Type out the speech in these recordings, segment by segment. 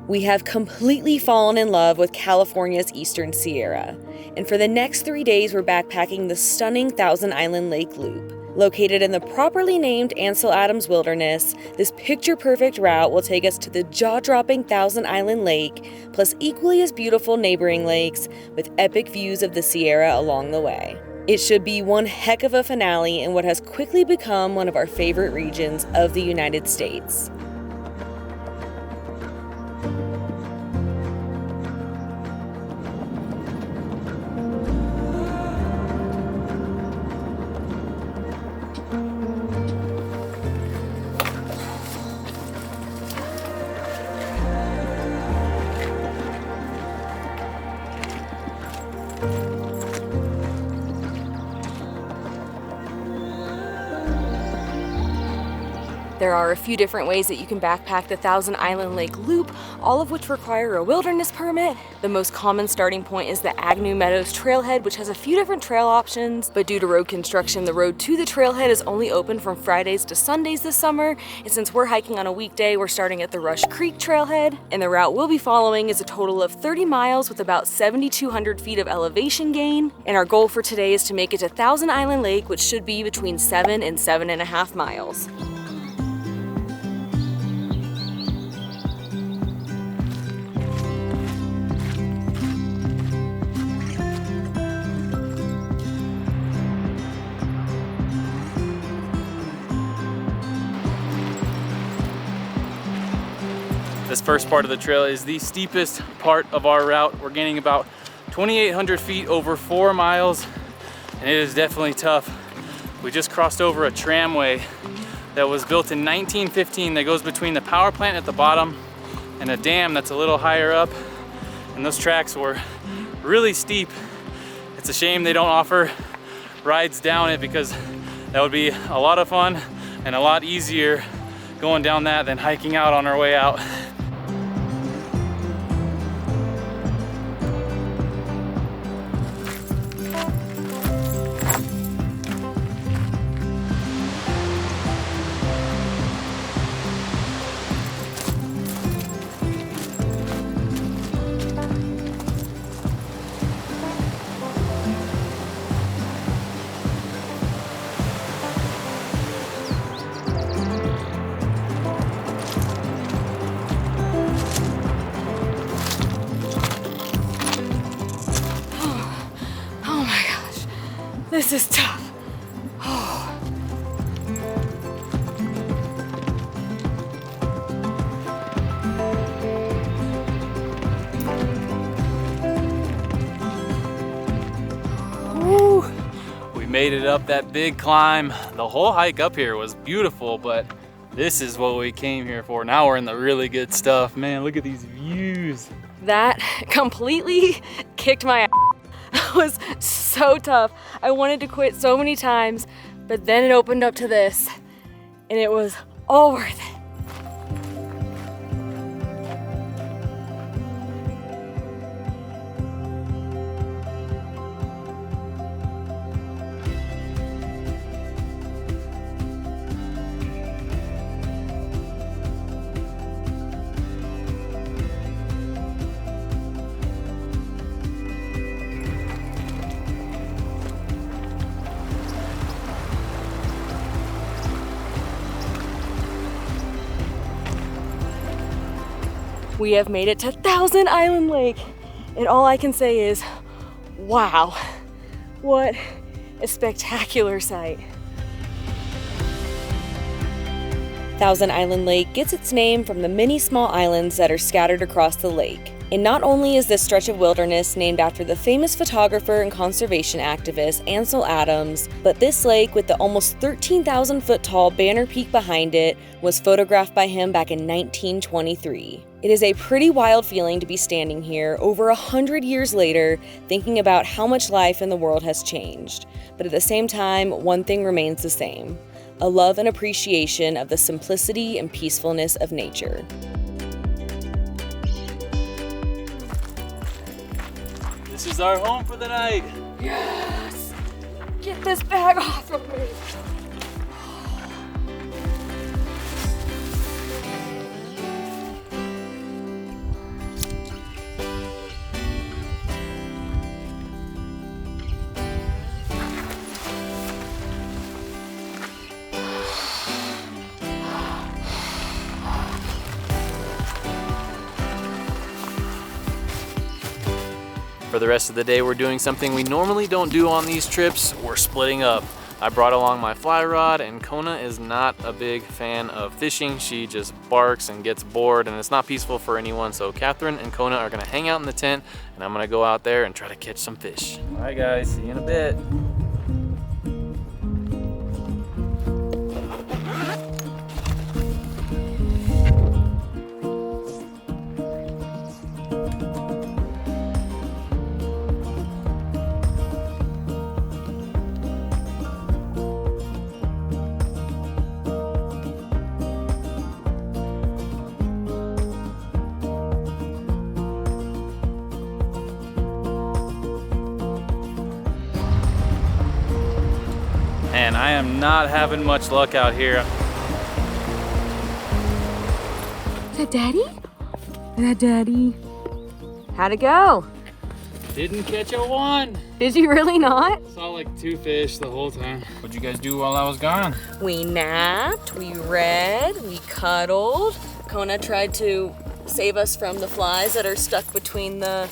We have completely fallen in love with California's Eastern Sierra, and for the next 3 days we're backpacking the stunning Thousand Island Lake Loop. Located in the properly named Ansel Adams Wilderness, this picture-perfect route will take us to the jaw-dropping Thousand Island Lake, plus equally as beautiful neighboring lakes with epic views of the Sierra along the way. It should be one heck of a finale in what has quickly become one of our favorite regions of the United States. There are a few different ways that you can backpack the Thousand Island Lake Loop, all of which require a wilderness permit. The most common starting point is the Agnew Meadows Trailhead, which has a few different trail options, but due to road construction, the road to the trailhead is only open from Fridays to Sundays this summer, and since we're hiking on a weekday, we're starting at the Rush Creek Trailhead, and the route we'll be following is a total of 30 miles with about 7,200 feet of elevation gain, and our goal for today is to make it to Thousand Island Lake, which should be between 7 and 7.5 miles. This first part of the trail is the steepest part of our route. We're gaining about 2,800 feet over 4 miles, and it is definitely tough. We just crossed over a tramway that was built in 1915 that goes between the power plant at the bottom and a dam that's a little higher up, and those tracks were really steep. It's a shame they don't offer rides down it, because that would be a lot of fun and a lot easier going down that than hiking out on our way out. This is tough. Woo. We made it up that big climb. The whole hike up here was beautiful, but this is what we came here for. Now we're in the really good stuff. Man, look at these views. That completely kicked my ass. That was so tough. I wanted to quit so many times, but then it opened up to this, and it was all worth it. We have made it to Thousand Island Lake, and all I can say is, wow, what a spectacular sight. Thousand Island Lake gets its name from the many small islands that are scattered across the lake. And not only is this stretch of wilderness named after the famous photographer and conservation activist Ansel Adams, but this lake with the almost 13,000 foot tall Banner Peak behind it was photographed by him back in 1923. It is a pretty wild feeling to be standing here over 100 years later, thinking about how much life in the world has changed. But at the same time, one thing remains the same: a love and appreciation of the simplicity and peacefulness of nature. This is our home for the night. Yes! Get this bag off of me! For the rest of the day, we're doing something we normally don't do on these trips. We're splitting up. I brought along my fly rod, and Kona is not a big fan of fishing. She just barks and gets bored, and it's not peaceful for anyone. So Catherine and Kona are gonna hang out in the tent, and I'm gonna go out there and try to catch some fish. All right guys, see you in a bit. And I am not having much luck out here. Is that Daddy? Is that Daddy? How'd it go? Didn't catch a one. Did you really not? Saw like 2 fish the whole time. What'd you guys do while I was gone? We napped, we read, we cuddled. Kona tried to save us from the flies that are stuck between the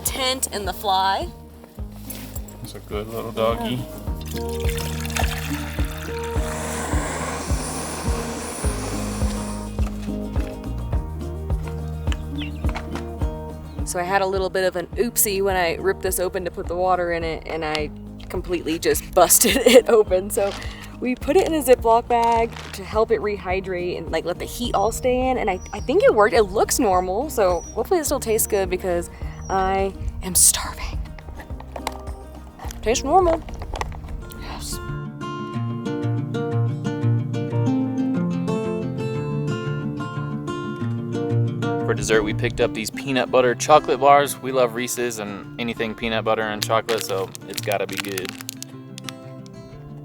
tent and the fly. It's a good little doggy. So I had a little bit of an oopsie when I ripped this open to put the water in it, and I completely just busted it open. So we put it in a Ziploc bag to help it rehydrate and like let the heat all stay in, and I think it worked. It looks normal, so hopefully it still tastes good because I am starving. Tastes normal. Yes. For dessert, we picked up these peanut butter chocolate bars. We love Reese's and anything peanut butter and chocolate, so it's gotta be good.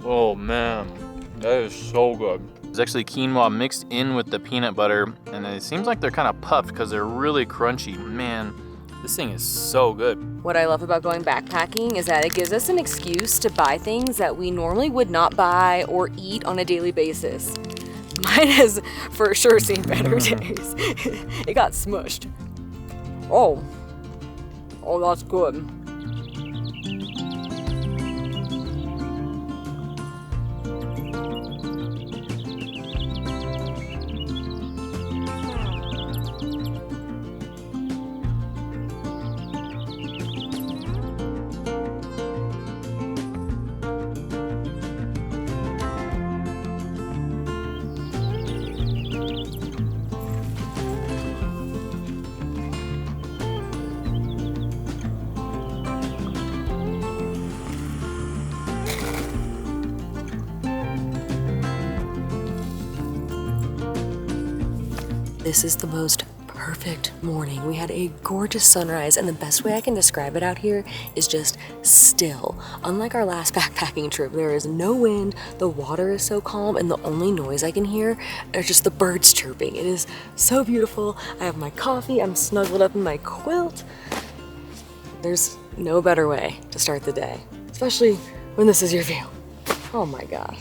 Oh man, that is so good. It's actually quinoa mixed in with the peanut butter, and it seems like they're kind of puffed because they're really crunchy. Man, this thing is so good. What I love about going backpacking is that it gives us an excuse to buy things that we normally would not buy or eat on a daily basis. Mine has for sure seen better days. It got smushed. Oh, that's good. This is the most perfect morning. We had a gorgeous sunrise, and the best way I can describe it out here is just still. Unlike our last backpacking trip, there is no wind, the water is so calm, and the only noise I can hear are just the birds chirping. It is so beautiful. I have my coffee, I'm snuggled up in my quilt. There's no better way to start the day, especially when this is your view. Oh my gosh.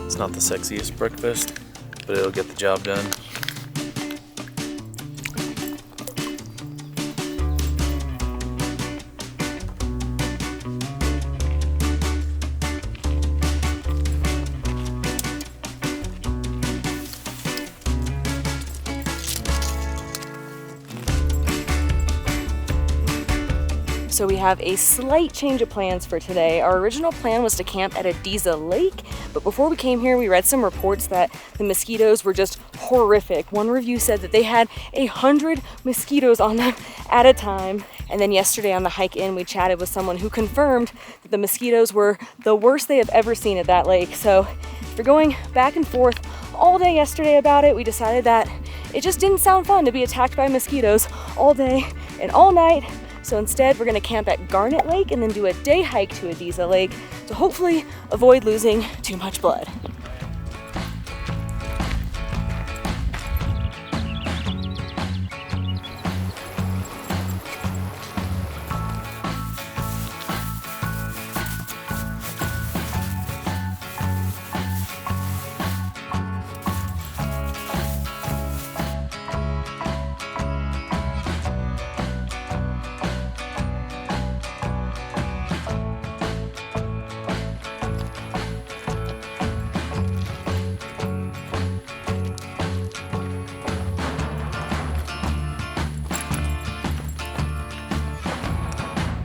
It's not the sexiest breakfast, but it'll get the job done. So we have a slight change of plans for today. Our original plan was to camp at Ediza Lake, but before we came here, we read some reports that the mosquitoes were just horrific. One review said that they had 100 mosquitoes on them at a time. And then yesterday on the hike in, we chatted with someone who confirmed that the mosquitoes were the worst they have ever seen at that lake. So after going back and forth all day yesterday about it, we decided that it just didn't sound fun to be attacked by mosquitoes all day and all night. So instead, we're gonna camp at Garnet Lake and then do a day hike to Ediza Lake to hopefully avoid losing too much blood.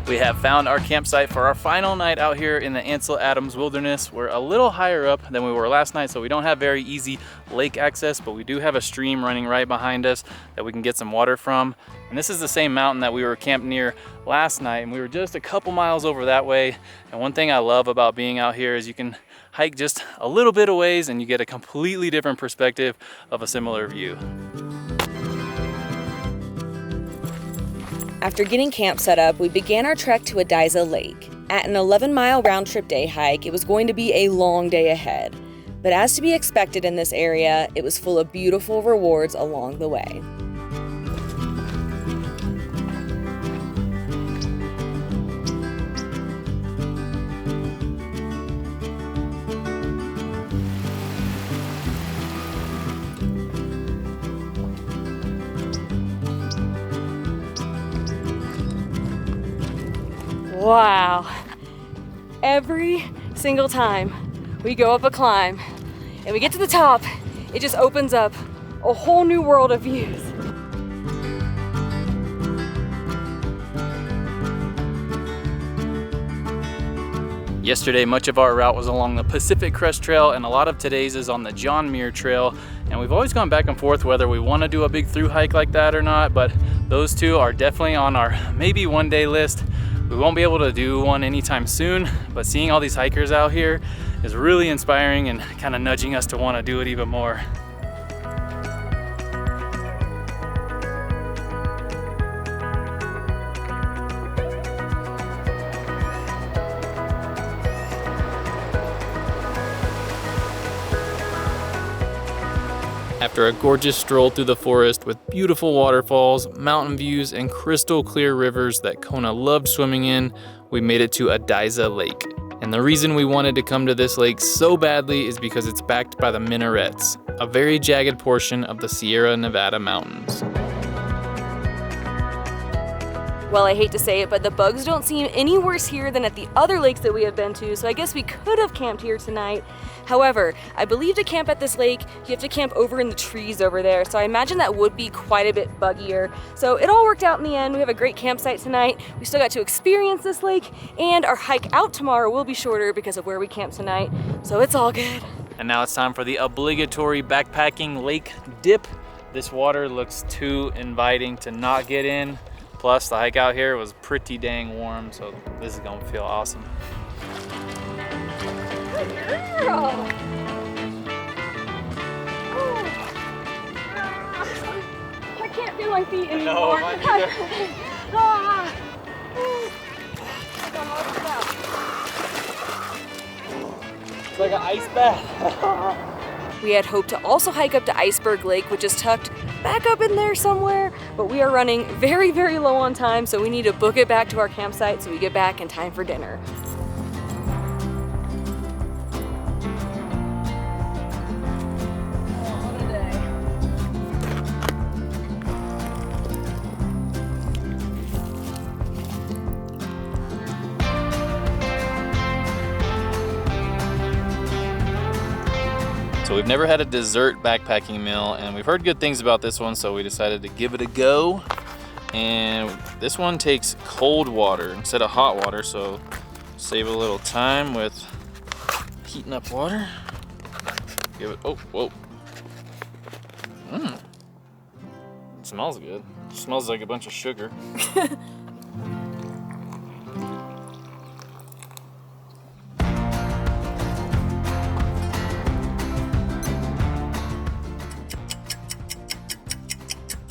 We have found our campsite for our final night out here in the Ansel Adams Wilderness. We're a little higher up than we were last night, so we don't have very easy lake access, but we do have a stream running right behind us that we can get some water from. And this is the same mountain that we were camped near last night, and we were just a couple miles over that way. And one thing I love about being out here is you can hike just a little bit of ways and you get a completely different perspective of a similar view. After getting camp set up, we began our trek to Ediza Lake. At an 11-mile round-trip day hike, it was going to be a long day ahead. But as to be expected in this area, it was full of beautiful rewards along the way. Wow, every single time we go up a climb and we get to the top, it just opens up a whole new world of views. Yesterday, much of our route was along the Pacific Crest Trail, and a lot of today's is on the John Muir Trail. And we've always gone back and forth whether we want to do a big through hike like that or not, but those two are definitely on our maybe one day list. We won't be able to do one anytime soon, but seeing all these hikers out here is really inspiring and kind of nudging us to want to do it even more. After a gorgeous stroll through the forest with beautiful waterfalls, mountain views, and crystal clear rivers that Kona loved swimming in, we made it to Ediza Lake. And the reason we wanted to come to this lake so badly is because it's backed by the Minarets, a very jagged portion of the Sierra Nevada mountains. Well, I hate to say it, but the bugs don't seem any worse here than at the other lakes that we have been to, so I guess we could have camped here tonight. However, I believe to camp at this lake, you have to camp over in the trees over there, so I imagine that would be quite a bit buggier. So it all worked out in the end. We have a great campsite tonight. We still got to experience this lake, and our hike out tomorrow will be shorter because of where we camped tonight, so it's all good. And now it's time for the obligatory backpacking lake dip. This water looks too inviting to not get in. Plus, the hike out here was pretty dang warm, so this is gonna feel awesome. Good girl! I can't feel my feet anymore. No, it's like an ice bath. We had hoped to also hike up to Iceberg Lake, which is tucked back up in there somewhere, but we are running very, very low on time, so we need to book it back to our campsite so we get back in time for dinner. So we've never had a dessert backpacking meal, and we've heard good things about this one, so we decided to give it a go. And this one takes cold water instead of hot water, so save a little time with heating up water. Give it, oh, whoa. It smells good. It smells like a bunch of sugar.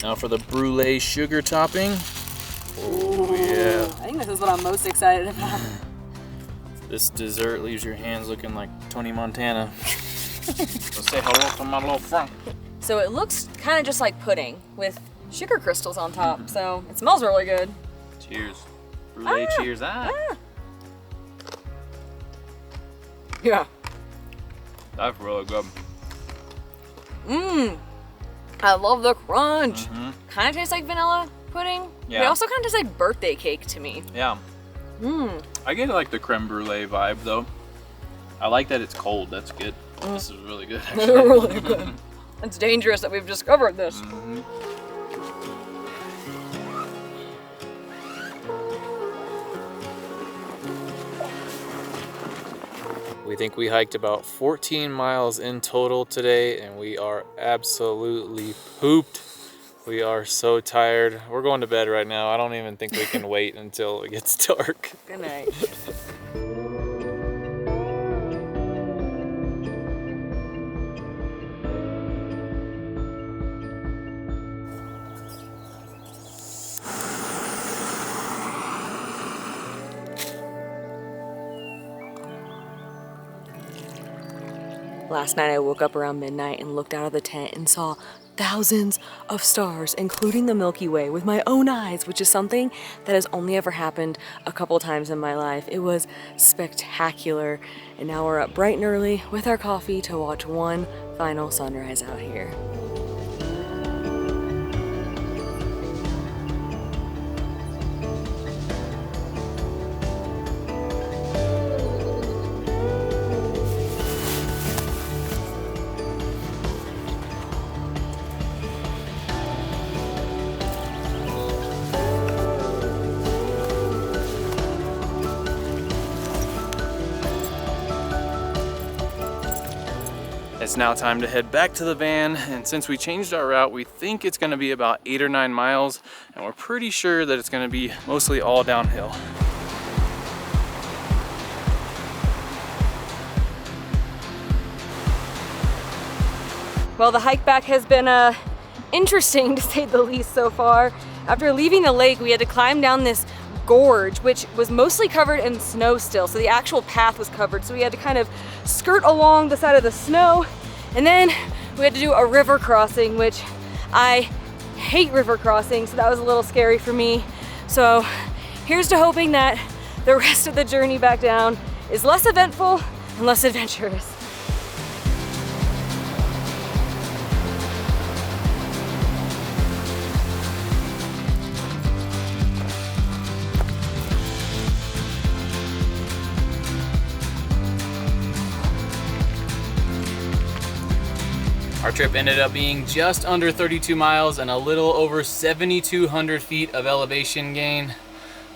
Now for the brulee sugar topping. Oh yeah. I think this is what I'm most excited about. This dessert leaves your hands looking like Tony Montana. So say hello to my little friend. So it looks kind of just like pudding with sugar crystals on top, so it smells really good. Cheers. Brulee cheers. Yeah. That's really good. I love the crunch. Kind of tastes like vanilla pudding. Yeah. It also kind of tastes like birthday cake to me. Yeah. I get like the creme brulee vibe though. I like that it's cold. That's good. This is really good actually. Really good. It's dangerous that we've discovered this. think we hiked about 14 miles in total today, and we are absolutely pooped. We are so tired. We're going to bed right now. I don't even think we can wait until it gets dark. Good night. Last night I woke up around midnight and looked out of the tent and saw thousands of stars, including the Milky Way, with my own eyes, which is something that has only ever happened a couple times in my life. It was spectacular. And now we're up bright and early with our coffee to watch one final sunrise out here. It's now time to head back to the van, and since we changed our route, we think it's going to be about 8 or 9 miles, and we're pretty sure that it's going to be mostly all downhill. Well, the hike back has been interesting to say the least so far. After leaving the lake, we had to climb down this gorge, which was mostly covered in snow still, so the actual path was covered, so we had to kind of skirt along the side of the snow, and then we had to do a river crossing, which I hate river crossings, so that was a little scary for me. So here's to hoping that the rest of the journey back down is less eventful and less adventurous. Our trip ended up being just under 32 miles and a little over 7,200 feet of elevation gain.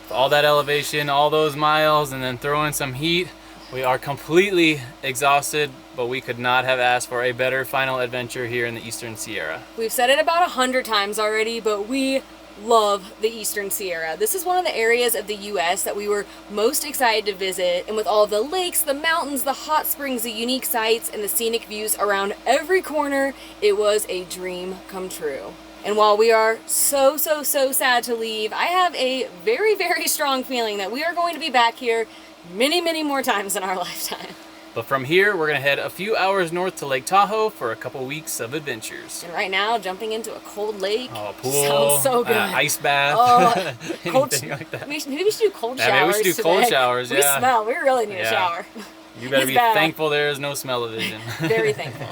With all that elevation, all those miles, and then throw in some heat, we are completely exhausted, but we could not have asked for a better final adventure here in the Eastern Sierra. We've said it about 100 times already, but we love the Eastern Sierra. This is one of the areas of the US that we were most excited to visit, and with all the lakes, the mountains, the hot springs, the unique sights, and the scenic views around every corner, it was a dream come true. And while we are so sad to leave, I have a very strong feeling that we are going to be back here many more times in our lifetime. But from here, we're gonna head a few hours north to Lake Tahoe for a couple weeks of adventures. And right now, jumping into a cold lake Pool, sounds so good. Ice bath, anything like that. Maybe we should do cold showers. Maybe we should do cold showers, We smell. We really need a shower. You better be thankful there is no smell-o-vision. Very thankful.